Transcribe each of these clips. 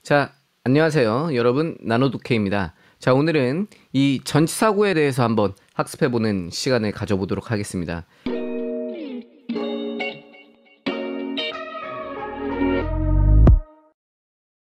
자, 안녕하세요. 여러분, 나노독해입니다. 자, 오늘은 이 전치사구에 대해서 한번 학습해보는 시간을 가져보도록 하겠습니다.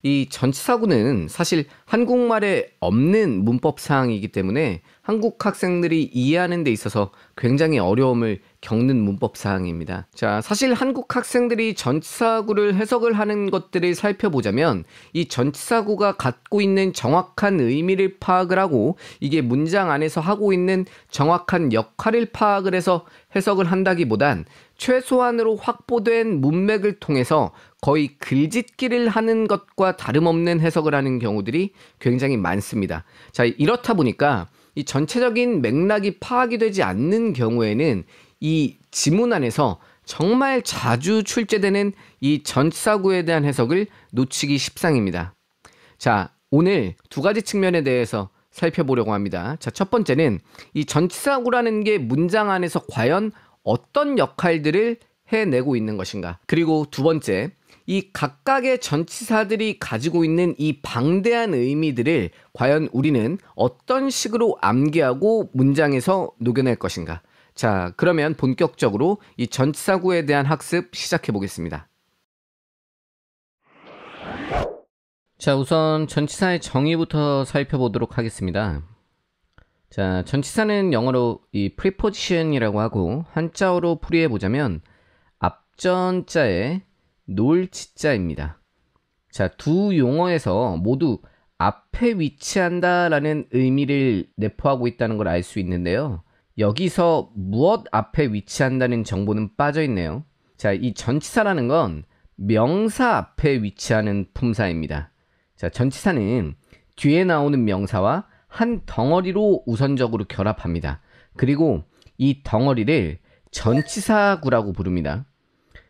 이 전치사구는 사실 한국말에 없는 문법사항이기 때문에 한국 학생들이 이해하는 데 있어서 굉장히 어려움을 겪는 문법사항입니다. 자, 사실 한국 학생들이 전치사구를 해석을 하는 것들을 살펴보자면 이 전치사구가 갖고 있는 정확한 의미를 파악을 하고 이게 문장 안에서 하고 있는 정확한 역할을 파악을 해서 해석을 한다기보단 최소한으로 확보된 문맥을 통해서 거의 글짓기를 하는 것과 다름없는 해석을 하는 경우들이 굉장히 많습니다. 자, 이렇다 보니까 이 전체적인 맥락이 파악이 되지 않는 경우에는 이 지문 안에서 정말 자주 출제되는 이 전치사구에 대한 해석을 놓치기 십상입니다. 자, 오늘 두 가지 측면에 대해서 살펴보려고 합니다. 자, 첫 번째는 이 전치사구라는 게 문장 안에서 과연 어떤 역할들을 해내고 있는 것인가. 그리고 두 번째, 이 각각의 전치사들이 가지고 있는 이 방대한 의미들을 과연 우리는 어떤 식으로 암기하고 문장에서 녹여낼 것인가. 자, 그러면 본격적으로 이 전치사구에 대한 학습 시작해 보겠습니다. 자, 우선 전치사의 정의부터 살펴보도록 하겠습니다. 자, 전치사는 영어로 이 preposition이라고 하고 한자어로 풀이해 보자면 앞전자에 놀치자입니다. 자, 두 용어에서 모두 앞에 위치한다라는 의미를 내포하고 있다는 걸 알 수 있는데요. 여기서 무엇 앞에 위치한다는 정보는 빠져 있네요. 자, 이 전치사라는 건 명사 앞에 위치하는 품사입니다. 자, 전치사는 뒤에 나오는 명사와 한 덩어리로 우선적으로 결합합니다. 그리고 이 덩어리를 전치사구라고 부릅니다.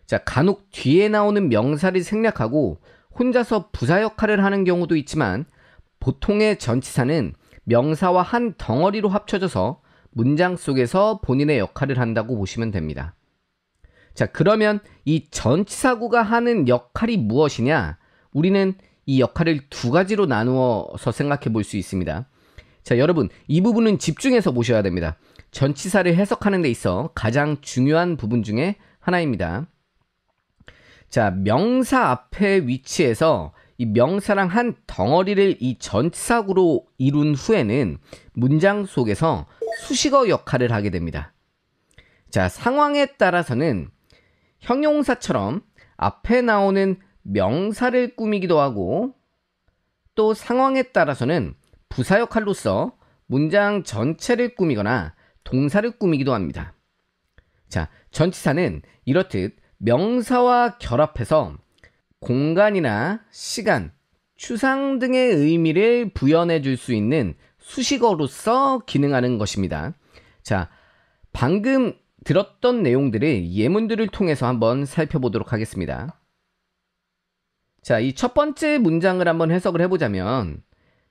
자, 간혹 뒤에 나오는 명사를 생략하고 혼자서 부사 역할을 하는 경우도 있지만 보통의 전치사는 명사와 한 덩어리로 합쳐져서 문장 속에서 본인의 역할을 한다고 보시면 됩니다. 자, 그러면 이 전치사구가 하는 역할이 무엇이냐? 우리는 이 역할을 두 가지로 나누어서 생각해 볼 수 있습니다. 자, 여러분, 이 부분은 집중해서 보셔야 됩니다. 전치사를 해석하는 데 있어 가장 중요한 부분 중에 하나입니다. 자, 명사 앞에 위치해서 이 명사랑 한 덩어리를 이 전치사구로 이룬 후에는 문장 속에서 수식어 역할을 하게 됩니다. 자, 상황에 따라서는 형용사처럼 앞에 나오는 명사를 꾸미기도 하고 또 상황에 따라서는 부사 역할로서 문장 전체를 꾸미거나 동사를 꾸미기도 합니다. 자, 전치사는 이렇듯 명사와 결합해서 공간이나 시간, 추상 등의 의미를 부여해 줄 수 있는 수식어로서 기능하는 것입니다. 자, 방금 들었던 내용들을 예문들을 통해서 한번 살펴보도록 하겠습니다. 자, 이 첫 번째 문장을 한번 해석을 해보자면,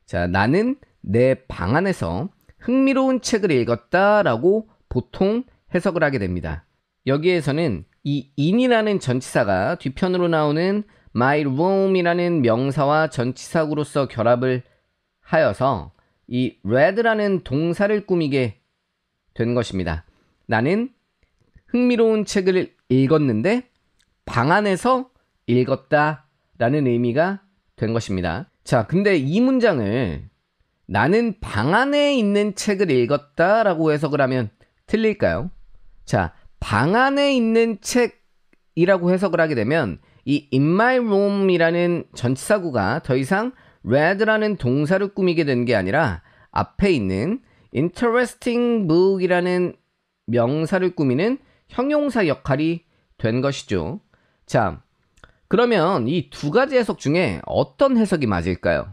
자, 나는 내 방 안에서 흥미로운 책을 읽었다라고 보통 해석을 하게 됩니다. 여기에서는 이 in이라는 전치사가 뒤편으로 나오는 my room이라는 명사와 전치사구로서 결합을 하여서 이 read라는 동사를 꾸미게 된 것입니다. 나는 흥미로운 책을 읽었는데 방 안에서 읽었다라는 의미가 된 것입니다. 자, 근데 이 문장을 나는 방 안에 있는 책을 읽었다라고 해석을 하면 틀릴까요? 자, 방 안에 있는 책이라고 해석을 하게 되면 이 in my room이라는 전치사구가 더 이상 read라는 동사를 꾸미게 된 게 아니라 앞에 있는 interesting book이라는 명사를 꾸미는 형용사 역할이 된 것이죠. 자, 그러면 이 두 가지 해석 중에 어떤 해석이 맞을까요?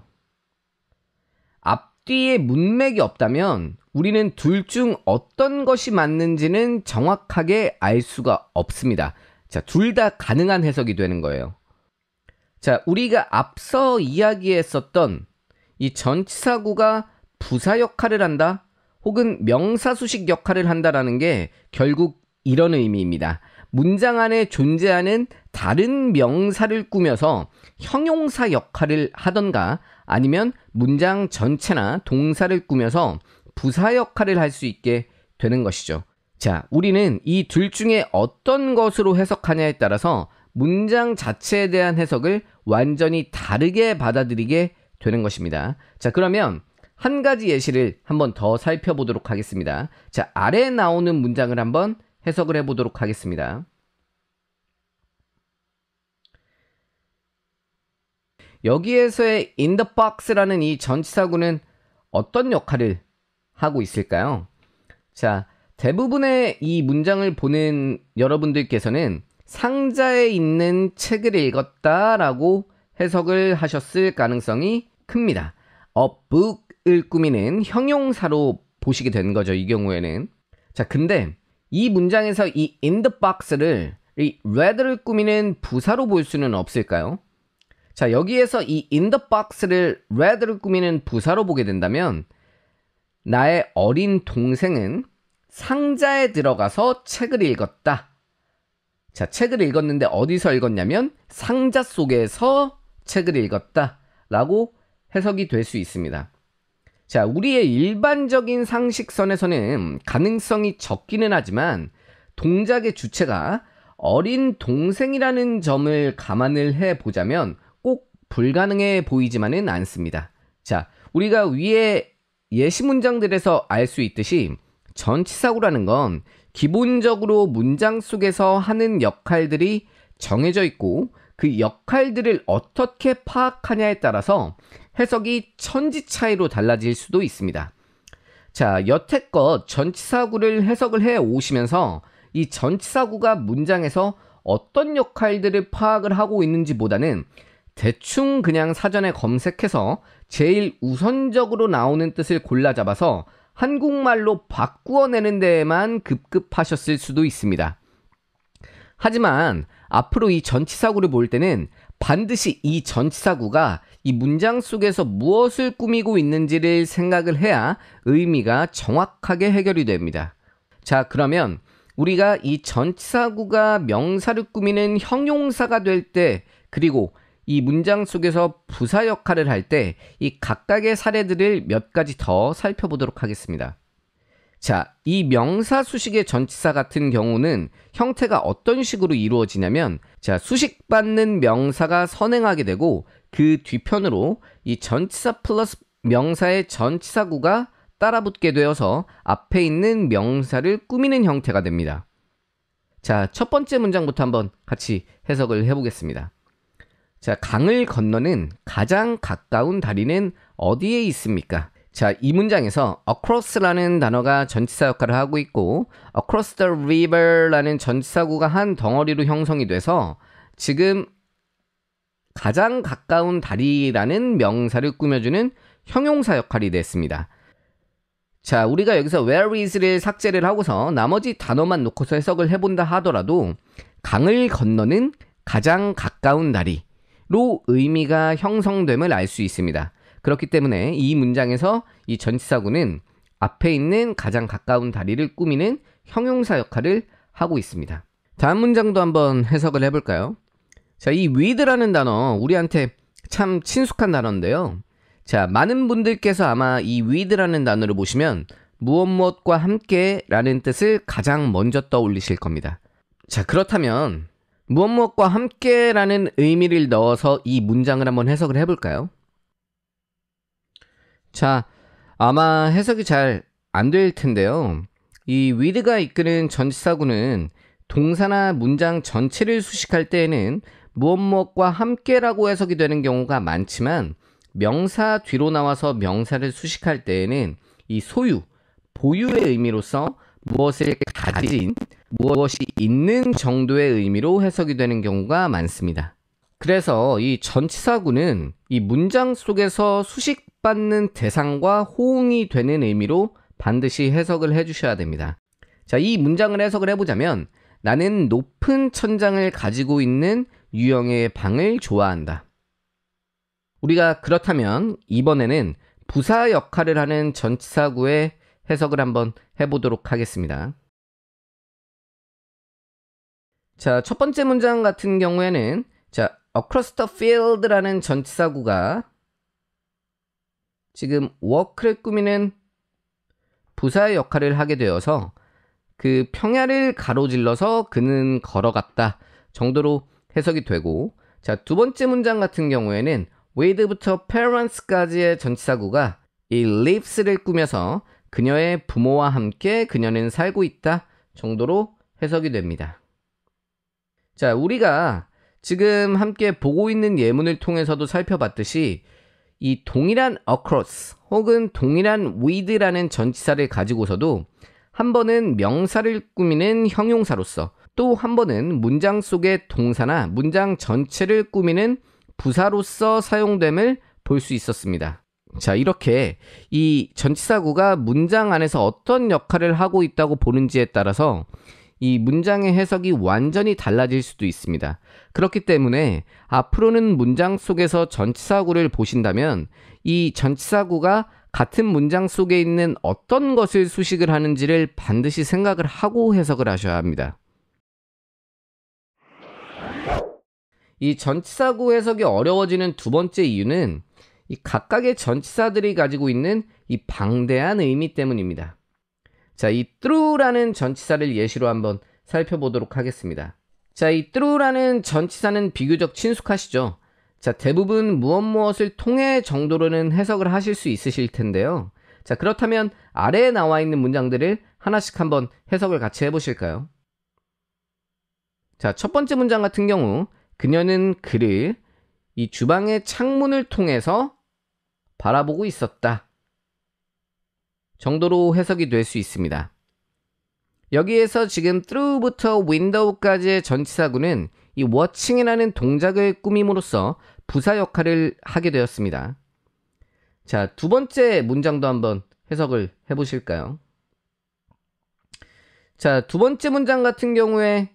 앞뒤에 문맥이 없다면 우리는 둘 중 어떤 것이 맞는지는 정확하게 알 수가 없습니다. 자, 둘 다 가능한 해석이 되는 거예요. 자, 우리가 앞서 이야기했었던 이 전치사구가 부사 역할을 한다 혹은 명사 수식 역할을 한다라는 게 결국 이런 의미입니다. 문장 안에 존재하는 다른 명사를 꾸며서 형용사 역할을 하던가 아니면 문장 전체나 동사를 꾸며서 부사 역할을 할 수 있게 되는 것이죠. 자, 우리는 이 둘 중에 어떤 것으로 해석하냐에 따라서 문장 자체에 대한 해석을 완전히 다르게 받아들이게 되는 것입니다. 자, 그러면 한 가지 예시를 한번 더 살펴보도록 하겠습니다. 자, 아래에 나오는 문장을 한번 해석을 해보도록 하겠습니다. 여기에서의 in the box라는 이 전치사구는 어떤 역할을 하고 있을까요? 자, 대부분의 이 문장을 보는 여러분들께서는 상자에 있는 책을 읽었다라고 해석을 하셨을 가능성이 큽니다. A book을 꾸미는 형용사로 보시게 되는 거죠, 이 경우에는. 자, 근데 이 문장에서 이 in the box를 이 read를 꾸미는 부사로 볼 수는 없을까요? 자, 여기에서 이 in the box를 read를 꾸미는 부사로 보게 된다면 나의 어린 동생은 상자에 들어가서 책을 읽었다. 자, 책을 읽었는데 어디서 읽었냐면 상자 속에서 책을 읽었다 라고 해석이 될 수 있습니다. 자, 우리의 일반적인 상식선에서는 가능성이 적기는 하지만 동작의 주체가 어린 동생이라는 점을 감안을 해보자면 꼭 불가능해 보이지만은 않습니다. 자, 우리가 위에 예시 문장들에서 알 수 있듯이 전치사구라는 건 기본적으로 문장 속에서 하는 역할들이 정해져 있고 그 역할들을 어떻게 파악하냐에 따라서 해석이 천지 차이로 달라질 수도 있습니다. 자, 여태껏 전치사구를 해석을 해 오시면서 이 전치사구가 문장에서 어떤 역할들을 파악을 하고 있는지보다는 대충 그냥 사전에 검색해서 제일 우선적으로 나오는 뜻을 골라 잡아서 한국말로 바꾸어내는 데에만 급급하셨을 수도 있습니다. 하지만 앞으로 이 전치사구를 볼 때는 반드시 이 전치사구가 이 문장 속에서 무엇을 꾸미고 있는지를 생각을 해야 의미가 정확하게 해결이 됩니다. 자, 그러면 우리가 이 전치사구가 명사를 꾸미는 형용사가 될 때, 그리고 이 문장 속에서 부사 역할을 할 때 이 각각의 사례들을 몇 가지 더 살펴보도록 하겠습니다. 자, 이 명사 수식의 전치사 같은 경우는 형태가 어떤 식으로 이루어지냐면, 자, 수식받는 명사가 선행하게 되고 그 뒤편으로 이 전치사 플러스 명사의 전치사구가 따라붙게 되어서 앞에 있는 명사를 꾸미는 형태가 됩니다. 자, 첫 번째 문장부터 한번 같이 해석을 해보겠습니다. 자, 강을 건너는 가장 가까운 다리는 어디에 있습니까? 자, 이 문장에서 across라는 단어가 전치사 역할을 하고 있고 across the river라는 전치사구가 한 덩어리로 형성이 돼서 지금 가장 가까운 다리라는 명사를 꾸며주는 형용사 역할이 됐습니다. 자, 우리가 여기서 where is를 삭제를 하고서 나머지 단어만 놓고서 해석을 해본다 하더라도 강을 건너는 가장 가까운 다리 로 의미가 형성됨을 알 수 있습니다. 그렇기 때문에 이 문장에서 이 전치사구는 앞에 있는 가장 가까운 다리를 꾸미는 형용사 역할을 하고 있습니다. 다음 문장도 한번 해석을 해볼까요? 자, 이 with라는 단어 우리한테 참 친숙한 단어인데요. 자, 많은 분들께서 아마 이 with라는 단어를 보시면 무엇무엇과 함께 라는 뜻을 가장 먼저 떠올리실 겁니다. 자, 그렇다면 무엇무엇과 함께라는 의미를 넣어서 이 문장을 한번 해석을 해볼까요? 자, 아마 해석이 잘 안 될 텐데요. 이 with가 이끄는 전치사구는 동사나 문장 전체를 수식할 때에는 무엇무엇과 함께라고 해석이 되는 경우가 많지만 명사 뒤로 나와서 명사를 수식할 때에는 이 소유, 보유의 의미로서 무엇을 가진, 무엇이 있는 정도의 의미로 해석이 되는 경우가 많습니다. 그래서 이 전치사구는 이 문장 속에서 수식받는 대상과 호응이 되는 의미로 반드시 해석을 해주셔야 됩니다. 자, 이 문장을 해석을 해보자면 나는 높은 천장을 가지고 있는 유형의 방을 좋아한다. 우리가 그렇다면 이번에는 부사 역할을 하는 전치사구의 해석을 한번 해보도록 하겠습니다. 자, 첫 번째 문장 같은 경우에는 자, across the field라는 전치사구가 지금 walk를 꾸미는 부사의 역할을 하게 되어서 그 평야를 가로질러서 그는 걸어갔다 정도로 해석이 되고, 자, 두 번째 문장 같은 경우에는 with부터 parents까지의 전치사구가 이 lives를 꾸며서 그녀의 부모와 함께 그녀는 살고 있다 정도로 해석이 됩니다. 자, 우리가 지금 함께 보고 있는 예문을 통해서도 살펴봤듯이 이 동일한 across 혹은 동일한 with라는 전치사를 가지고서도 한 번은 명사를 꾸미는 형용사로서, 또 한 번은 문장 속의 동사나 문장 전체를 꾸미는 부사로서 사용됨을 볼 수 있었습니다. 자, 이렇게 이 전치사구가 문장 안에서 어떤 역할을 하고 있다고 보는지에 따라서 이 문장의 해석이 완전히 달라질 수도 있습니다. 그렇기 때문에 앞으로는 문장 속에서 전치사구를 보신다면 이 전치사구가 같은 문장 속에 있는 어떤 것을 수식을 하는지를 반드시 생각을 하고 해석을 하셔야 합니다. 이 전치사구 해석이 어려워지는 두 번째 이유는 이 각각의 전치사들이 가지고 있는 이 방대한 의미 때문입니다. 자, 이 through라는 전치사를 예시로 한번 살펴보도록 하겠습니다. 자, 이 through라는 전치사는 비교적 친숙하시죠? 자, 대부분 무엇을 통해 정도로는 해석을 하실 수 있으실 텐데요. 자, 그렇다면 아래에 나와 있는 문장들을 하나씩 한번 해석을 같이 해보실까요? 자, 첫 번째 문장 같은 경우 그녀는 그를 이 주방의 창문을 통해서 바라보고 있었다 정도로 해석이 될 수 있습니다. 여기에서 지금 through부터 window까지의 전치사구는 이 watching이라는 동작을 꾸밈으로써 부사 역할을 하게 되었습니다. 자, 두 번째 문장도 한번 해석을 해보실까요? 자, 두 번째 문장 같은 경우에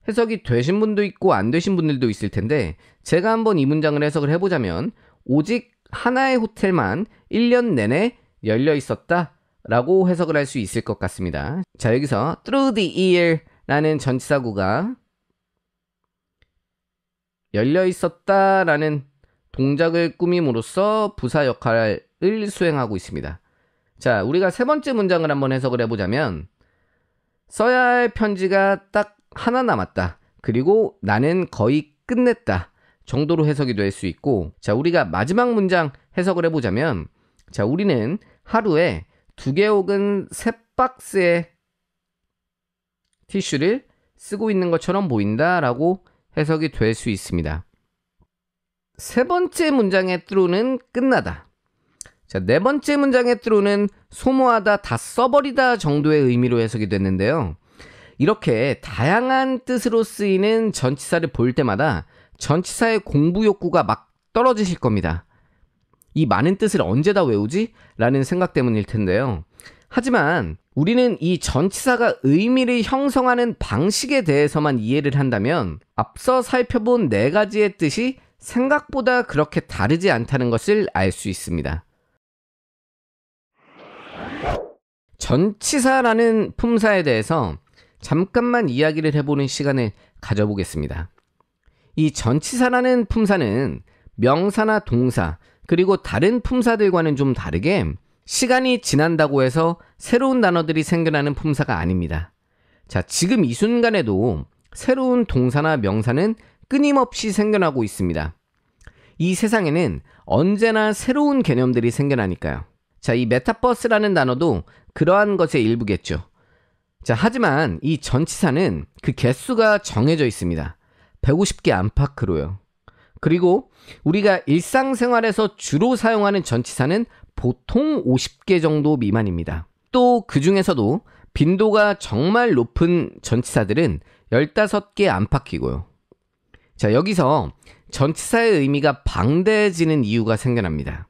해석이 되신 분도 있고 안 되신 분들도 있을 텐데, 제가 한번 이 문장을 해석을 해보자면 오직 하나의 호텔만 1년 내내 열려 있었다 라고 해석을 할 수 있을 것 같습니다. 자, 여기서 through the year 라는 전치사구가 열려 있었다 라는 동작을 꾸밈으로써 부사 역할을 수행하고 있습니다. 자, 우리가 세 번째 문장을 한번 해석을 해보자면 써야 할 편지가 딱 하나 남았다. 그리고 나는 거의 끝냈다 정도로 해석이 될 수 있고, 자, 우리가 마지막 문장 해석을 해보자면 자, 우리는 하루에 2개 혹은 3박스의 티슈를 쓰고 있는 것처럼 보인다라고 해석이 될 수 있습니다. 세 번째 문장의 through는 끝나다. 자, 네 번째 문장의 through는 소모하다, 다 써버리다 정도의 의미로 해석이 됐는데요. 이렇게 다양한 뜻으로 쓰이는 전치사를 볼 때마다 전치사의 공부 욕구가 막 떨어지실 겁니다. 이 많은 뜻을 언제 다 외우지? 라는 생각 때문일 텐데요. 하지만 우리는 이 전치사가 의미를 형성하는 방식에 대해서만 이해를 한다면 앞서 살펴본 4가지의 뜻이 생각보다 그렇게 다르지 않다는 것을 알 수 있습니다. 전치사라는 품사에 대해서 잠깐만 이야기를 해보는 시간을 가져보겠습니다. 이 전치사라는 품사는 명사나 동사, 그리고 다른 품사들과는 좀 다르게 시간이 지난다고 해서 새로운 단어들이 생겨나는 품사가 아닙니다. 자, 지금 이 순간에도 새로운 동사나 명사는 끊임없이 생겨나고 있습니다. 이 세상에는 언제나 새로운 개념들이 생겨나니까요. 자, 이 메타버스라는 단어도 그러한 것의 일부겠죠. 자, 하지만 이 전치사는 그 개수가 정해져 있습니다. 150개 안팎으로요. 그리고 우리가 일상생활에서 주로 사용하는 전치사는 보통 50개 정도 미만입니다. 또 그 중에서도 빈도가 정말 높은 전치사들은 15개 안팎이고요. 자, 여기서 전치사의 의미가 방대해지는 이유가 생겨납니다.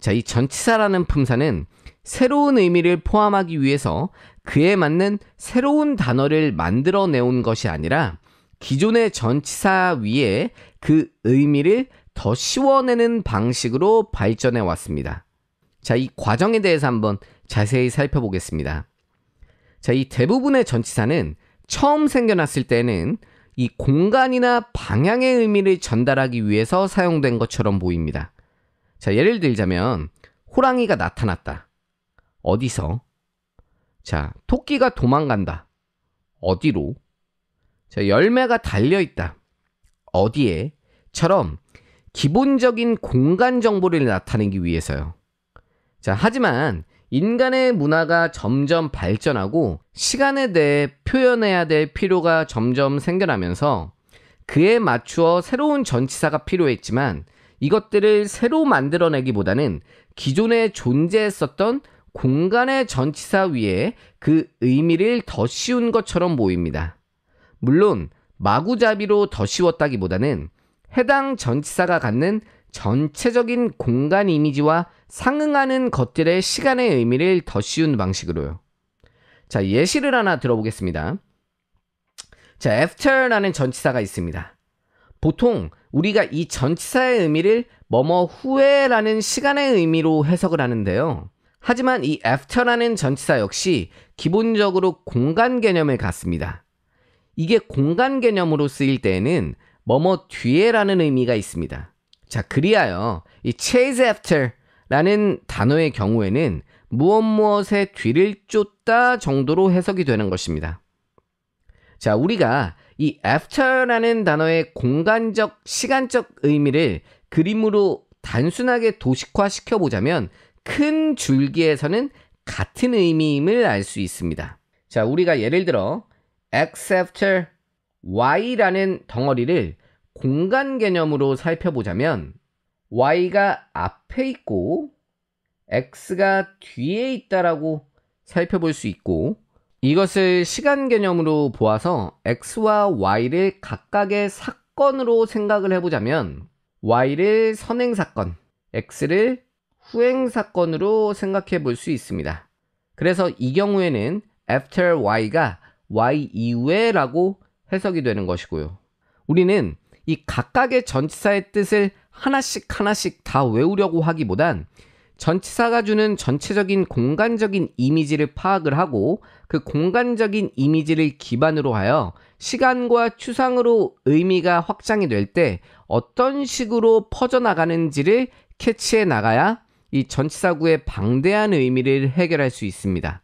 자, 이 전치사라는 품사는 새로운 의미를 포함하기 위해서 그에 맞는 새로운 단어를 만들어내온 것이 아니라 기존의 전치사 위에 그 의미를 더 씌워내는 방식으로 발전해 왔습니다. 자, 이 과정에 대해서 한번 자세히 살펴보겠습니다. 자, 이 대부분의 전치사는 처음 생겨났을 때는 이 공간이나 방향의 의미를 전달하기 위해서 사용된 것처럼 보입니다. 자, 예를 들자면 호랑이가 나타났다. 어디서? 자, 토끼가 도망간다. 어디로? 자, 열매가 달려있다. 어디에? 처럼 기본적인 공간 정보를 나타내기 위해서요. 자, 하지만 인간의 문화가 점점 발전하고 시간에 대해 표현해야 될 필요가 점점 생겨나면서 그에 맞추어 새로운 전치사가 필요했지만 이것들을 새로 만들어내기보다는 기존에 존재했었던 공간의 전치사 위에 그 의미를 더 씌운 것처럼 보입니다. 물론 마구잡이로 더 씌웠다기보다는 해당 전치사가 갖는 전체적인 공간 이미지와 상응하는 것들의 시간의 의미를 더 씌운 방식으로요. 자, 예시를 하나 들어보겠습니다. 자, after라는 전치사가 있습니다. 보통 우리가 이 전치사의 의미를 뭐뭐 후에라는 시간의 의미로 해석을 하는데요. 하지만 이 after라는 전치사 역시 기본적으로 공간 개념을 갖습니다. 이게 공간 개념으로 쓰일 때에는 뭐뭐 뒤에라는 의미가 있습니다. 자, 그리하여 이 chase after라는 단어의 경우에는 무엇무엇의 뒤를 쫓다 정도로 해석이 되는 것입니다. 자, 우리가 이 after라는 단어의 공간적, 시간적 의미를 그림으로 단순하게 도식화시켜 보자면 큰 줄기에서는 같은 의미임을 알 수 있습니다. 자, 우리가 예를 들어 x after y라는 덩어리를 공간 개념으로 살펴보자면 y가 앞에 있고 x가 뒤에 있다라고 살펴볼 수 있고, 이것을 시간 개념으로 보아서 x와 y를 각각의 사건으로 생각을 해보자면 y를 선행사건, x를 후행사건으로 생각해 볼 수 있습니다. 그래서 이 경우에는 after y가 y 이후에 라고 해석이 되는 것이고요. 우리는 이 각각의 전치사의 뜻을 하나씩 다 외우려고 하기보단 전치사가 주는 전체적인 공간적인 이미지를 파악을 하고 그 공간적인 이미지를 기반으로 하여 시간과 추상으로 의미가 확장이 될 때 어떤 식으로 퍼져나가는지를 캐치해 나가야 이 전치사구의 방대한 의미를 해결할 수 있습니다.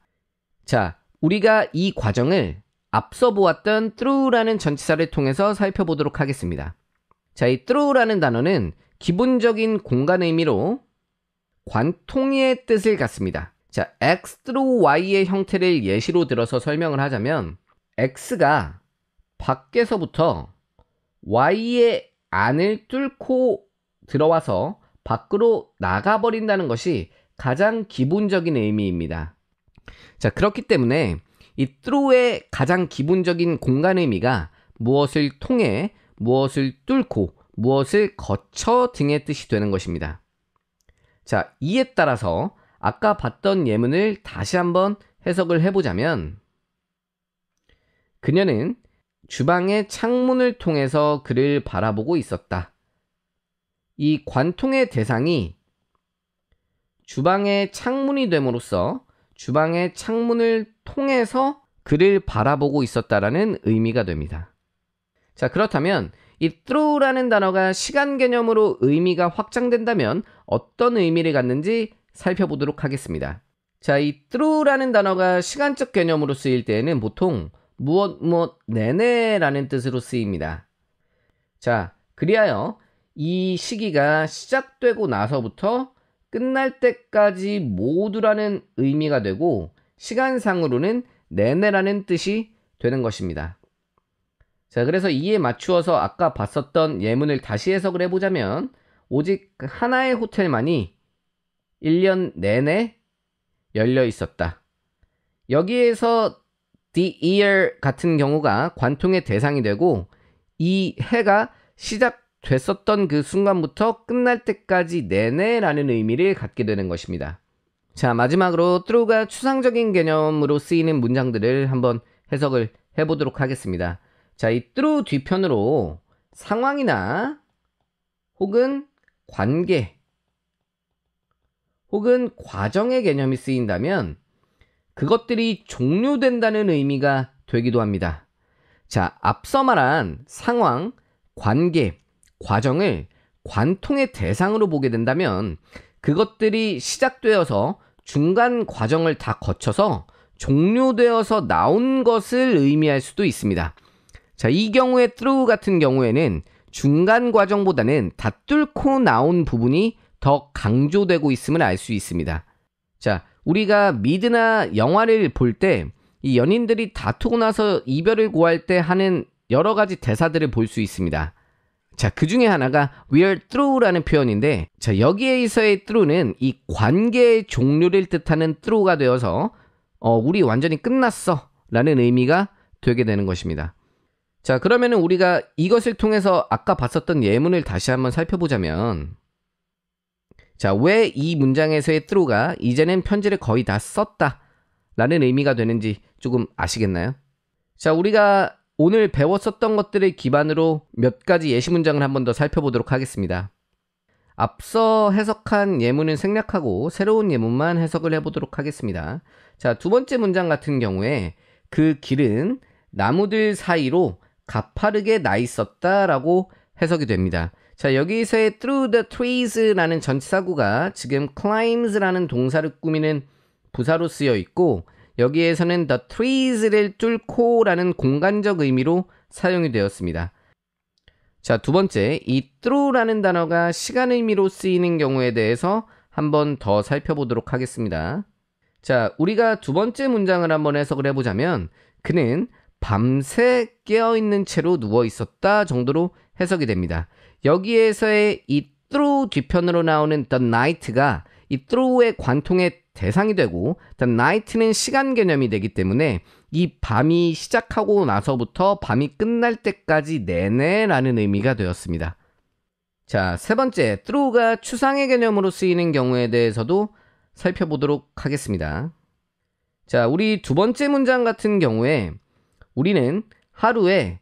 자, 우리가 이 과정을 앞서 보았던 through라는 전치사를 통해서 살펴보도록 하겠습니다. 자, 이 through라는 단어는 기본적인 공간 의미로 관통의 뜻을 갖습니다. 자, x through y의 형태를 예시로 들어서 설명을 하자면 x가 밖에서부터 y의 안을 뚫고 들어와서 밖으로 나가버린다는 것이 가장 기본적인 의미입니다. 자, 그렇기 때문에 이 through의 가장 기본적인 공간 의미가 무엇을 통해, 무엇을 뚫고, 무엇을 거쳐 등의 뜻이 되는 것입니다. 자, 이에 따라서 아까 봤던 예문을 다시 한번 해석을 해보자면 그녀는 주방의 창문을 통해서 그를 바라보고 있었다. 이 관통의 대상이 주방의 창문이 됨으로써 주방의 창문을 통해서 그를 바라보고 있었다라는 의미가 됩니다. 자, 그렇다면 이 through라는 단어가 시간 개념으로 의미가 확장된다면 어떤 의미를 갖는지 살펴보도록 하겠습니다. 자, 이 through라는 단어가 시간적 개념으로 쓰일 때에는 보통 무엇 내내라는 뜻으로 쓰입니다. 자, 그리하여 이 시기가 시작되고 나서부터 끝날 때까지 모두라는 의미가 되고 시간상으로는 내내라는 뜻이 되는 것입니다. 자, 그래서 이에 맞추어서 아까 봤었던 예문을 다시 해석을 해보자면 오직 하나의 호텔만이 1년 내내 열려 있었다. 여기에서 the year 같은 경우가 관통의 대상이 되고 이 해가 시작됐었던 그 순간부터 끝날 때까지 내내라는 의미를 갖게 되는 것입니다. 자, 마지막으로 through가 추상적인 개념으로 쓰이는 문장들을 한번 해석을 해보도록 하겠습니다. 자, 이 through 뒤편으로 상황이나 혹은 관계 혹은 과정의 개념이 쓰인다면 그것들이 종료된다는 의미가 되기도 합니다. 자, 앞서 말한 상황, 관계, 과정을 관통의 대상으로 보게 된다면 그것들이 시작되어서 중간 과정을 다 거쳐서 종료되어서 나온 것을 의미할 수도 있습니다. 자, 이 경우에 through 같은 경우에는 중간 과정보다는 다 뚫고 나온 부분이 더 강조되고 있음을 알 수 있습니다. 자, 우리가 미드나 영화를 볼 때 이 연인들이 다투고 나서 이별을 고할 때 하는 여러 가지 대사들을 볼 수 있습니다. 자, 그 중에 하나가 we're through라는 표현인데, 자, 여기에서의 through는 이 관계의 종료를 뜻하는 through가 되어서 우리 완전히 끝났어 라는 의미가 되게 되는 것입니다. 자, 그러면은 우리가 이것을 통해서 아까 봤었던 예문을 다시 한번 살펴보자면, 자, 왜 이 문장에서의 through가 이제는 편지를 거의 다 썼다 라는 의미가 되는지 조금 아시겠나요? 자, 우리가 오늘 배웠었던 것들을 기반으로 몇 가지 예시 문장을 한 번 더 살펴보도록 하겠습니다. 앞서 해석한 예문은 생략하고 새로운 예문만 해석을 해보도록 하겠습니다. 자, 두 번째 문장 같은 경우에 그 길은 나무들 사이로 가파르게 나 있었다라고 해석이 됩니다. 자, 여기서의 through the trees라는 전치사구가 지금 climbs라는 동사를 꾸미는 부사로 쓰여 있고, 여기에서는 the trees를 뚫고라는 공간적 의미로 사용이 되었습니다. 자, 두 번째, 이 through라는 단어가 시간 의미로 쓰이는 경우에 대해서 한번 더 살펴보도록 하겠습니다. 자, 우리가 두 번째 문장을 한번 해석을 해보자면 그는 밤새 깨어있는 채로 누워 있었다 정도로 해석이 됩니다. 여기에서의 이 through 뒤편으로 나오는 the night가 이 through의 관통의 대상이 되고 the night는 시간 개념이 되기 때문에 이 밤이 시작하고 나서부터 밤이 끝날 때까지 내내라는 의미가 되었습니다. 자, 세 번째, through가 추상의 개념으로 쓰이는 경우에 대해서도 살펴보도록 하겠습니다. 자, 우리 두 번째 문장 같은 경우에 우리는 하루에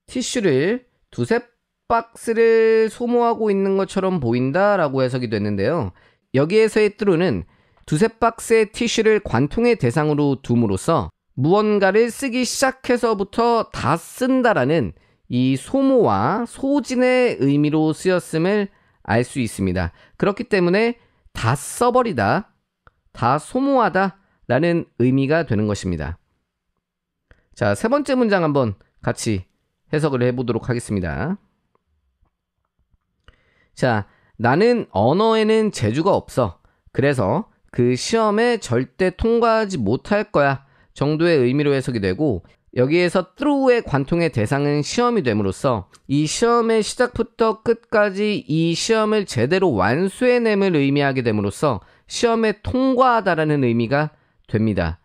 티슈를 두세 박스를 소모하고 있는 것처럼 보인다라고 해석이 됐는데요. 여기에서의 through는 두세 박스의 티슈를 관통의 대상으로 둠으로써 무언가를 쓰기 시작해서부터 다 쓴다라는 이 소모와 소진의 의미로 쓰였음을 알 수 있습니다. 그렇기 때문에 다 써버리다, 다 소모하다 라는 의미가 되는 것입니다. 자, 세 번째 문장 한번 같이 해석을 해보도록 하겠습니다. 자, 나는 언어에는 재주가 없어. 그래서 그 시험에 절대 통과하지 못할 거야 정도의 의미로 해석이 되고, 여기에서 through의 관통의 대상은 시험이 됨으로써 이 시험의 시작부터 끝까지 이 시험을 제대로 완수해냄을 의미하게 됨으로써 시험에 통과하다라는 의미가 됩니다.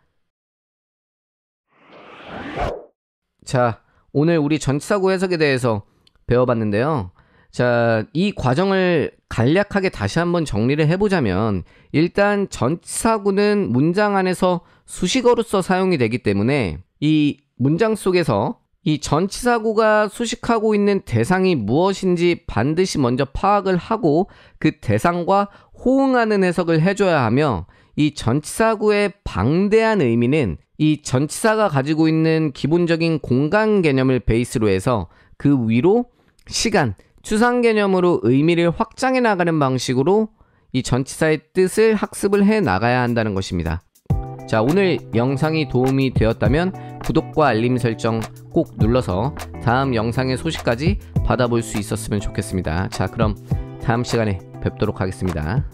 자, 오늘 우리 전치사구 해석에 대해서 배워봤는데요. 자, 이 과정을 간략하게 다시 한번 정리를 해보자면, 일단 전치사구는 문장 안에서 수식어로서 사용이 되기 때문에 이 문장 속에서 이 전치사구가 수식하고 있는 대상이 무엇인지 반드시 먼저 파악을 하고 그 대상과 호응하는 해석을 해줘야 하며, 이 전치사구의 방대한 의미는 이 전치사가 가지고 있는 기본적인 공간 개념을 베이스로 해서 그 위로 시간, 추상 개념으로 의미를 확장해 나가는 방식으로 이 전치사의 뜻을 학습을 해 나가야 한다는 것입니다. 자, 오늘 영상이 도움이 되었다면 구독과 알림 설정 꼭 눌러서 다음 영상의 소식까지 받아볼 수 있었으면 좋겠습니다. 자, 그럼 다음 시간에 뵙도록 하겠습니다.